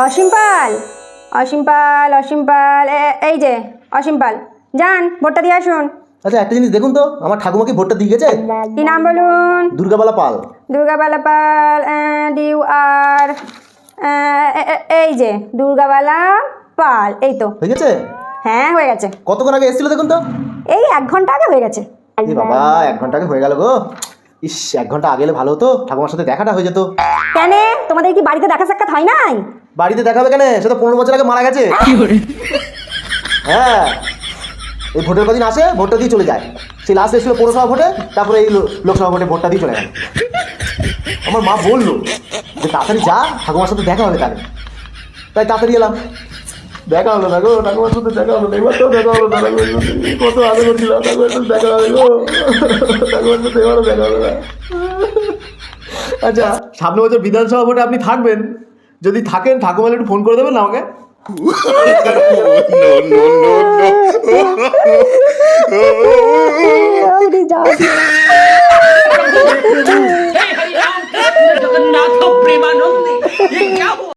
অসীম পাল, অসীম পাল, অসীম পাল, এই যে অসীম পাল, যান ভোটটা দিয়ে আসুন। আচ্ছা একটা জিনিস দেখুন তো, আমার ঠাকুমা কি ভোটটা দিয়ে গেছে? কি নাম বলুন? দুর্গাবালা পাল। দুর্গাবালা পাল, ডিউ আর, এই যে দুর্গাবালা পাল, এই তো হয়ে গেছে? হ্যাঁ হয়ে গেছে। কতক্ষণ আগে এসেছিল দেখুন তো। এই 1 ঘন্টা আগে হয়ে গেছে। এ বাবা, 1 ঘন্টা আগে হয়ে গেল গো। ইস, 1 ঘন্টা আগে এলে ভালো হতো, ঠাকুমার সাথে দেখাটা হয়ে যেত। কেন, তোমাদের কি বাড়িতে দেখা সাক্ষাৎ হয় নাই? বাড়িতে দেখা হবে কেন? সে তো 15 বছর আগে মারা গেছে। হ্যাঁ, এই ভোটের কদিন আসে, ভোটটা দিয়ে চলে যায়। সেই লাস্ট এসেছিল পৌরসভা ভোটে, তারপরে এই লোকসভা ভোটে ভোটটা দিয়ে চলে গেল। আমার মা বললো যে তাড়াতাড়ি যা, ঠাকুমার সাথে দেখা হবে তাহলে। তাই তাড়াতাড়ি এলাম। দেখা হলো না গো, ঠাকুমার সাথে দেখা হলো না, এবার তো দেখা হলো না। কত আগে করছিলাম, ঠাকুমার সাথে দেখা হবে গো, ঠাকুমার সাথে এবারও দেখা হলো না। আচ্ছা, সামনে বছর বিধানসভা ভোটে আপনি থাকবেন, যদি থাকেন ঠাকুমালে একটু ফোন করে দেবেন না আমাকে? जगन्नाथ प्रेमानंद ये क्या हुआ?